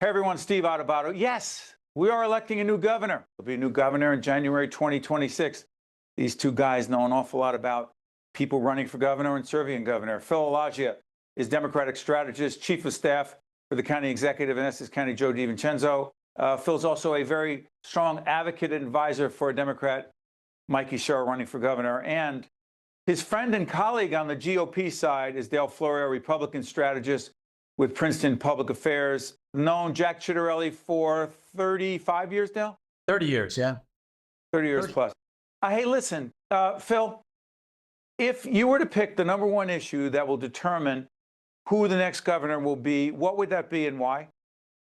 everyone, Steve Adubato. Yes, we are electing a new governor. There'll be a new governor in January 2026. These two guys know an awful lot about people running for governor and serving governor. Phil Alagia is Democratic strategist, chief of staff for the county executive in Essex County, Joe DiVincenzo. Phil's also a very strong advocate and advisor for Democrat Mikey Sherrill running for governor. And his friend and colleague on the GOP side is Dale Florio, Republican strategist with Princeton Public Affairs. Known Jack Ciattarelli for 35 years, Dale? 30 years, yeah. 30 years plus. Hey, listen, Phil, if you were to pick the number one issue that will determine who the next governor will be, what would that be and why?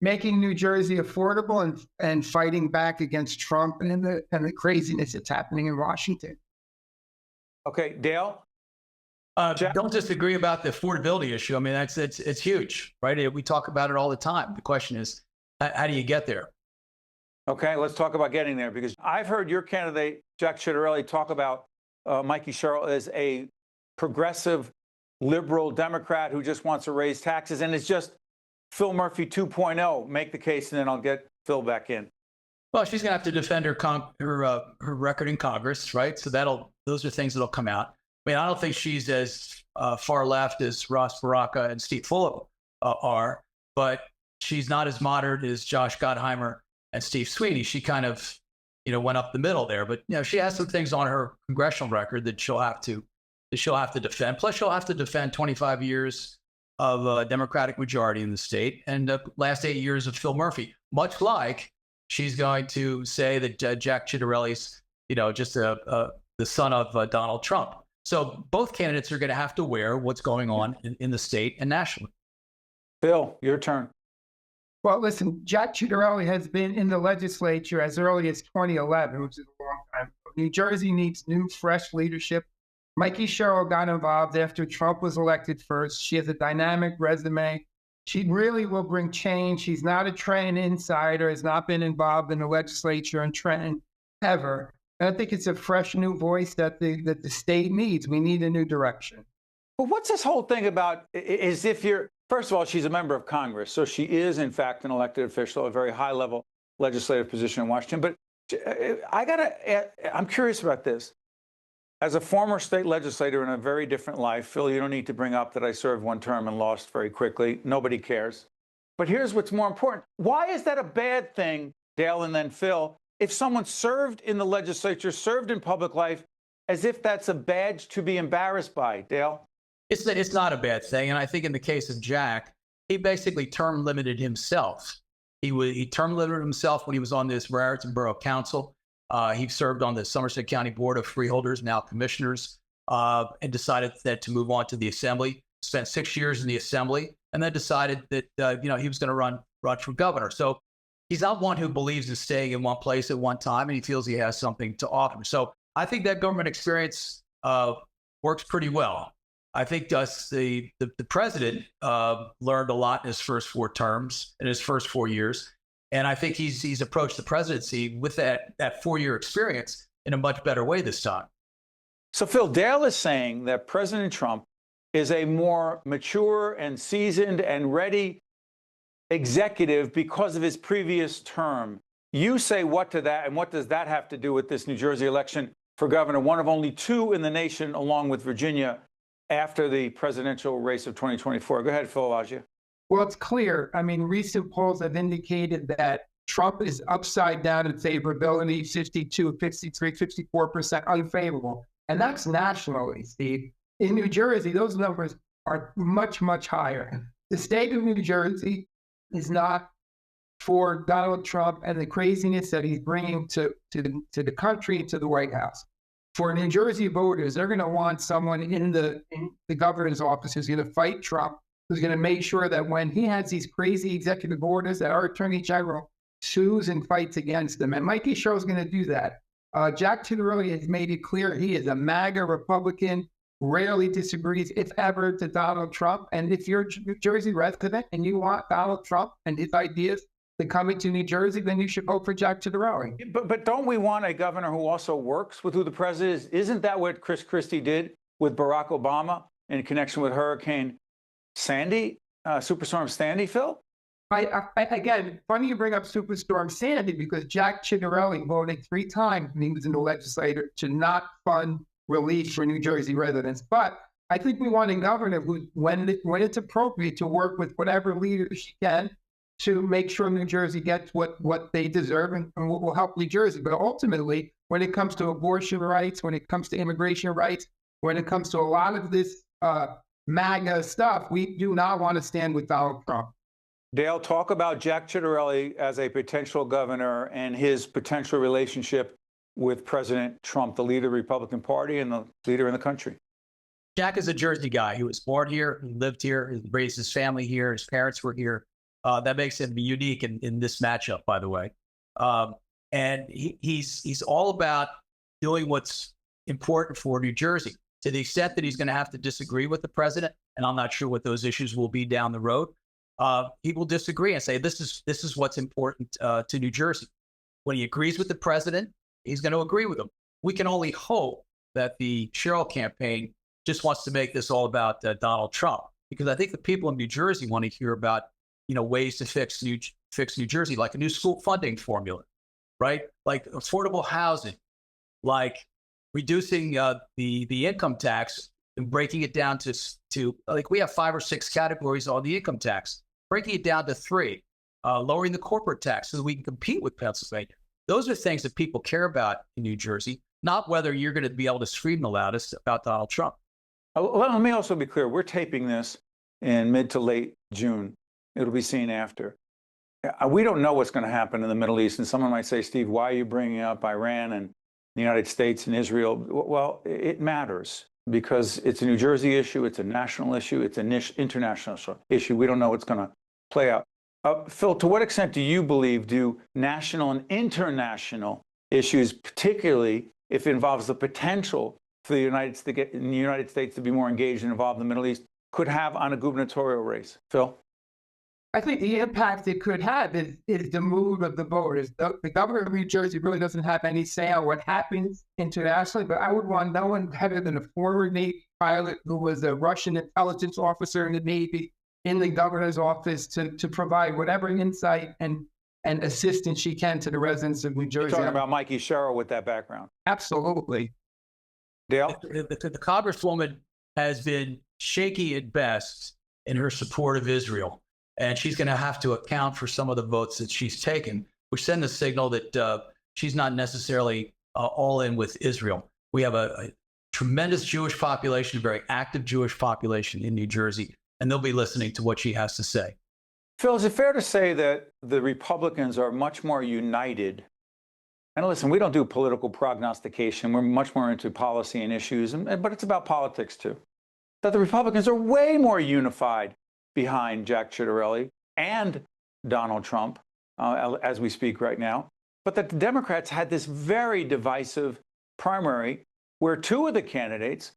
Making New Jersey affordable and fighting back against Trump and the craziness that's happening in Washington. Okay, Dale? Don't disagree about the affordability issue. I mean, it's huge, right? We talk about it all the time. The question is, how do you get there? Okay, let's talk about getting there, because I've heard your candidate, Jack Ciattarelli, talk about Mikey Sherrill as a progressive, liberal Democrat who just wants to raise taxes, and it's just Phil Murphy 2.0. Make the case, and then I'll get Phil back in. Well, she's going to have to defend her record in Congress, right? So those are things that'll come out. I mean, I don't think she's as far left as Ross Baraka and Steve Philip are, but she's not as moderate as Josh Gottheimer and Steve Sweeney. She kind of, went up the middle there. But she has some things on her congressional record that she'll have to defend. Plus, she'll have to defend 25 years of a Democratic majority in the state and the last 8 years of Phil Murphy. Much like she's going to say that Jack Ciattarelli's, just the son of Donald Trump. So both candidates are going to have to wear what's going on in the state and nationally. Phil, your turn. Well, listen, Jack Ciattarelli has been in the legislature as early as 2011, which is a long time ago. New Jersey needs new, fresh leadership. Mikey Sherrill got involved after Trump was elected first. She has a dynamic resume. She really will bring change. She's not a Trenton insider, has not been involved in the legislature in Trenton ever. And I think it's a fresh new voice that the state needs. We need a new direction. But what's this whole thing about? Is if you're, first of all, she's a member of Congress, so she is in fact an elected official, a very high level legislative position in Washington. But I'm curious about this. As a former state legislator in a very different life, Phil, you don't need to bring up that I served one term and lost very quickly. Nobody cares. But here's what's more important. Why is that a bad thing, Dale and then Phil, if someone served in the legislature, served in public life, as if that's a badge to be embarrassed by, Dale? It's not a bad thing. And I think in the case of Jack, he basically term limited himself. He term limited himself when he was on this Raritan Borough Council. He served on the Somerset County Board of Freeholders, now commissioners, and decided that to move on to the Assembly. Spent 6 years in the Assembly, and then decided that he was going to run for governor. So he's not one who believes in staying in one place at one time, and he feels he has something to offer. So I think that government experience works pretty well. I think the president learned a lot in his first 4 terms, in his first 4 years. And I think he's approached the presidency with that 4-year experience in a much better way this time. So, Phil, Dale is saying that President Trump is a more mature and seasoned and ready executive because of his previous term. You say what to that, and what does that have to do with this New Jersey election for governor, one of only 2 in the nation, along with Virginia, after the presidential race of 2024? Go ahead, Phil Alagia. Well, it's clear. I mean, recent polls have indicated that Trump is upside down in favorability, 52, 53, 54% unfavorable. And that's nationally, Steve. In New Jersey, those numbers are much, much higher. The state of New Jersey is not for Donald Trump and the craziness that he's bringing to the country, to the White House. For New Jersey voters, they're going to want someone in the governor's office who's going to fight Trump, who's going to make sure that when he has these crazy executive orders that our attorney general sues and fights against them. And Mikey Sherrill is going to do that. Jack Ciattarelli has made it clear he is a MAGA Republican, rarely disagrees, if ever, to Donald Trump. And if you're a New Jersey resident and you want Donald Trump and his ideas to come into New Jersey, then you should vote for Jack Ciattarelli. But don't we want a governor who also works with who the president is? Isn't that what Chris Christie did with Barack Obama in connection with Hurricane Sandy, Superstorm Sandy, Phil? Again, funny you bring up Superstorm Sandy because Jack Ciattarelli voted 3 times when he was in the legislature to not fund relief for New Jersey residents. But I think we want a governor who, when it's appropriate, to work with whatever leaders she can to make sure New Jersey gets what they deserve and will help New Jersey. But ultimately, when it comes to abortion rights, when it comes to immigration rights, when it comes to a lot of this MAGA stuff, we do not want to stand with Donald Trump. Dale, talk about Jack Ciattarelli as a potential governor and his potential relationship with President Trump, the leader of the Republican Party and the leader in the country. Jack is a Jersey guy. He was born here, he lived here, he raised his family here, his parents were here. That makes him unique in this matchup, by the way. And he's all about doing what's important for New Jersey. To the extent that he's going to have to disagree with the president, and I'm not sure what those issues will be down the road, he will disagree and say, this is what's important to New Jersey. When he agrees with the president, he's going to agree with him. We can only hope that the Cheryl campaign just wants to make this all about Donald Trump, because I think the people in New Jersey want to hear about, ways to fix New Jersey, like a new school funding formula, right? Like affordable housing, like reducing the income tax and breaking it down to like we have 5 or 6 categories on the income tax, breaking it down to 3, lowering the corporate tax so that we can compete with Pennsylvania. Those are things that people care about in New Jersey, not whether you're going to be able to scream the loudest about Donald Trump. Let me also be clear. We're taping this in mid to late June. It'll be seen after. We don't know what's going to happen in the Middle East. And someone might say, Steve, why are you bringing up Iran and the United States and Israel? Well, it matters because it's a New Jersey issue. It's a national issue. It's an international issue. We don't know what's going to play out. Phil, to what extent do you believe do national and international issues, particularly if it involves the potential for the United States to be more engaged and involved in the Middle East, could have on a gubernatorial race? Phil? I think the impact it could have is the mood of the voters. The governor of New Jersey really doesn't have any say on what happens internationally, but I would want no one better than a former Navy pilot who was a Russian intelligence officer in the Navy in the governor's office to provide whatever insight and assistance she can to the residents of New Jersey. You're talking about Mikey Sherrill with that background. Absolutely. Dale? The Congresswoman has been shaky at best in her support of Israel. And she's going to have to account for some of the votes that she's taken, which send a signal that she's not necessarily all in with Israel. We have a tremendous Jewish population, a very active Jewish population in New Jersey, and they'll be listening to what she has to say. Phil, is it fair to say that the Republicans are much more united? And listen, we don't do political prognostication. We're much more into policy and issues, but it's about politics too. That the Republicans are way more unified behind Jack Ciattarelli and Donald Trump as we speak right now, but that the Democrats had this very divisive primary where 2 of the candidates,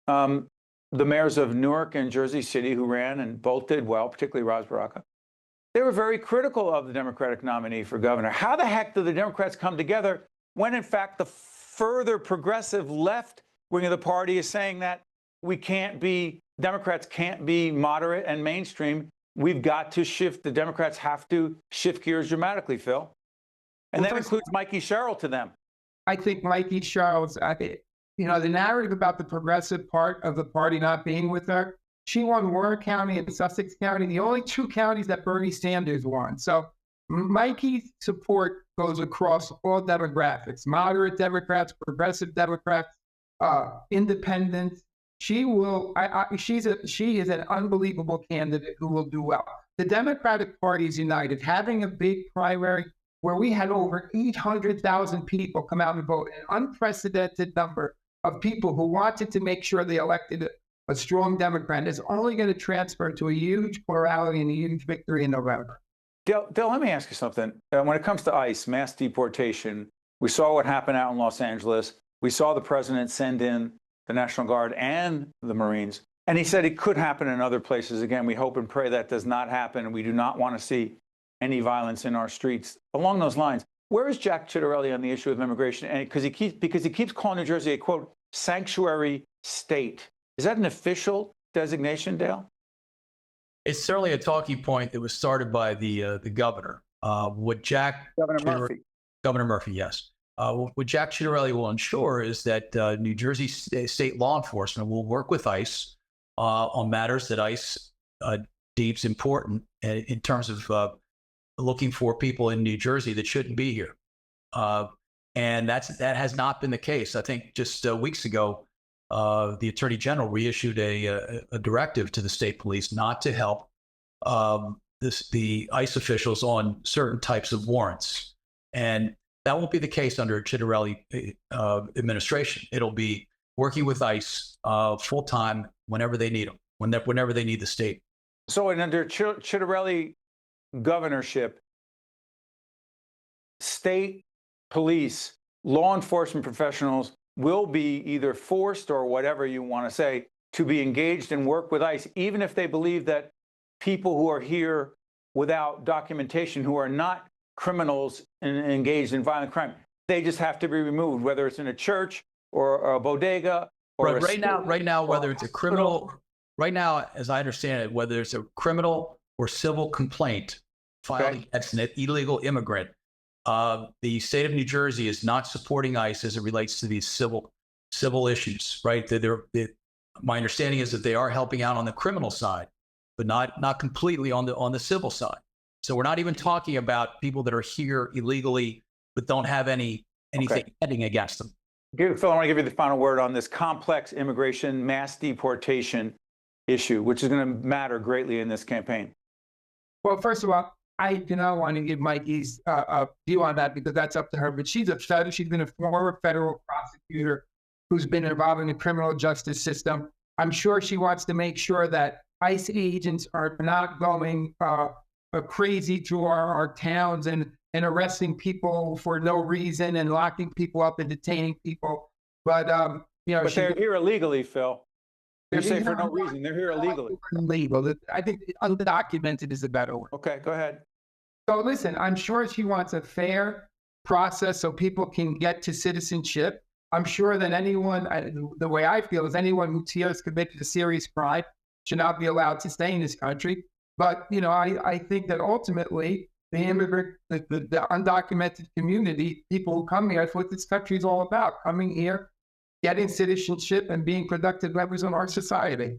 the mayors of Newark and Jersey City who ran and both did well, particularly Ras Baraka, they were very critical of the Democratic nominee for governor. How the heck do the Democrats come together when, in fact, the further progressive left wing of the party is saying that Democrats can't be moderate and mainstream. We've got to shift. The Democrats have to shift gears dramatically, Phil. And that includes Mikey Sherrill to them. I think Mikey Sherrill's, the narrative about the progressive part of the party not being with her, she won Warren County and Sussex County, the only 2 counties that Bernie Sanders won. So Mikey's support goes across all demographics, moderate Democrats, progressive Democrats, independents. She is an unbelievable candidate who will do well. The Democratic Party is united, having a big primary where we had over 800,000 people come out and vote, an unprecedented number of people who wanted to make sure they elected a strong Democrat is only going to transfer to a huge plurality and a huge victory in November. Dale, let me ask you something. When it comes to ICE, mass deportation, we saw what happened out in Los Angeles. We saw the president send in the National Guard and the Marines. And he said it could happen in other places. Again, we hope and pray that does not happen. We do not want to see any violence in our streets. Along those lines, where is Jack Ciattarelli on the issue of immigration? And because he keeps calling New Jersey a, quote, sanctuary state. Is that an official designation, Dale? It's certainly a talking point that was started by the governor. What Jack Governor Murphy, yes. What Jack Ciattarelli will ensure is that New Jersey state law enforcement will work with ICE on matters that ICE deems important in terms of looking for people in New Jersey that shouldn't be here. And that has not been the case. I think just weeks ago, the Attorney General reissued a directive to the state police not to help the ICE officials on certain types of warrants. And that won't be the case under a Ciattarelli administration. It'll be working with ICE full time whenever they need them, whenever they need the state. So, under Ciattarelli governorship, state police, law enforcement professionals will be either forced, or whatever you want to say, to be engaged and work with ICE, even if they believe that people who are here without documentation, who are not criminals and engaged in violent crime, they just have to be removed, whether it's in a church or a bodega or right now, whether it's a criminal, right now, as I understand it, whether it's a criminal or civil complaint filed against an illegal immigrant, the state of New Jersey is not supporting ICE as it relates to these civil issues, right? My understanding is that they are helping out on the criminal side, but not completely on the civil side. So we're not even talking about people that are here illegally but don't have anything heading against them. Phil, I want to give you the final word on this complex immigration mass deportation issue, which is going to matter greatly in this campaign. Well, first of all, I do not want to give Mikey's view on that, because that's up to her. But she's been a former federal prosecutor who's been involved in the criminal justice system. I'm sure she wants to make sure that ICE agents are not going crazy through our towns and arresting people for no reason and locking people up and detaining people. But but they're here illegally, Phil. You say for no reason. They're here illegally. Illegal. I think undocumented is a better word. Okay, go ahead. So listen, I'm sure she wants a fair process so people can get to citizenship. I'm sure that the way I feel is anyone who has committed a serious crime should not be allowed to stay in this country. But, I think that ultimately the immigrant, the undocumented community, people who come here, that's what this country is all about, coming here, getting citizenship and being productive members of our society.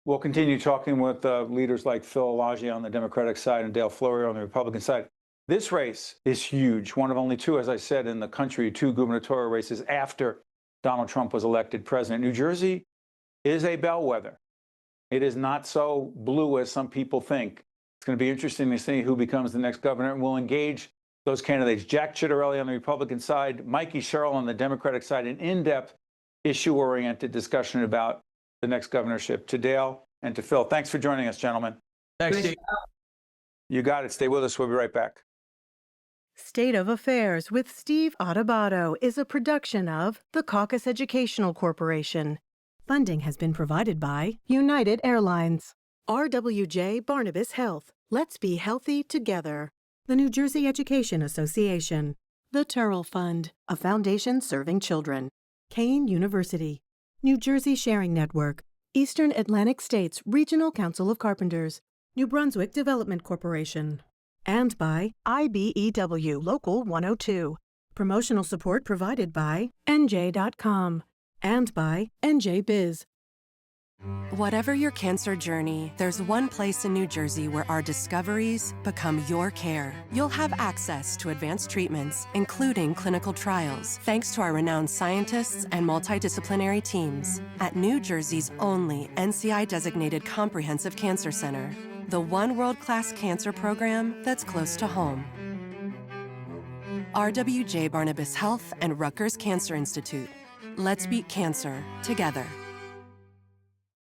We'll continue talking with leaders like Phil Alagia on the Democratic side and Dale Florio on the Republican side. This race is huge, one of only two, as I said, in the country, two gubernatorial races after Donald Trump was elected president. New Jersey is a bellwether. It is not so blue as some people think. It's going to be interesting to see who becomes the next governor, and we'll engage those candidates. Jack Ciattarelli on the Republican side, Mikey Sherrill on the Democratic side, an in-depth, issue-oriented discussion about the next governorship. To Dale and to Phil, thanks for joining us, gentlemen. Thanks, Steve. You got it. Stay with us. We'll be right back. State of Affairs with Steve Adubato is a production of the Caucus Educational Corporation. Funding has been provided by United Airlines, RWJ Barnabas Health. Let's be healthy together. The New Jersey Education Association, the Turrell Fund, a foundation serving children, Kane University, New Jersey Sharing Network, Eastern Atlantic States Regional Council of Carpenters, New Brunswick Development Corporation, and by IBEW Local 102. Promotional support provided by NJ.com and by NJ Biz. Whatever your cancer journey, there's one place in New Jersey where our discoveries become your care. You'll have access to advanced treatments, including clinical trials, thanks to our renowned scientists and multidisciplinary teams at New Jersey's only NCI-designated comprehensive cancer center, the one world-class cancer program that's close to home. RWJ Barnabas Health and Rutgers Cancer Institute. Let's beat cancer together.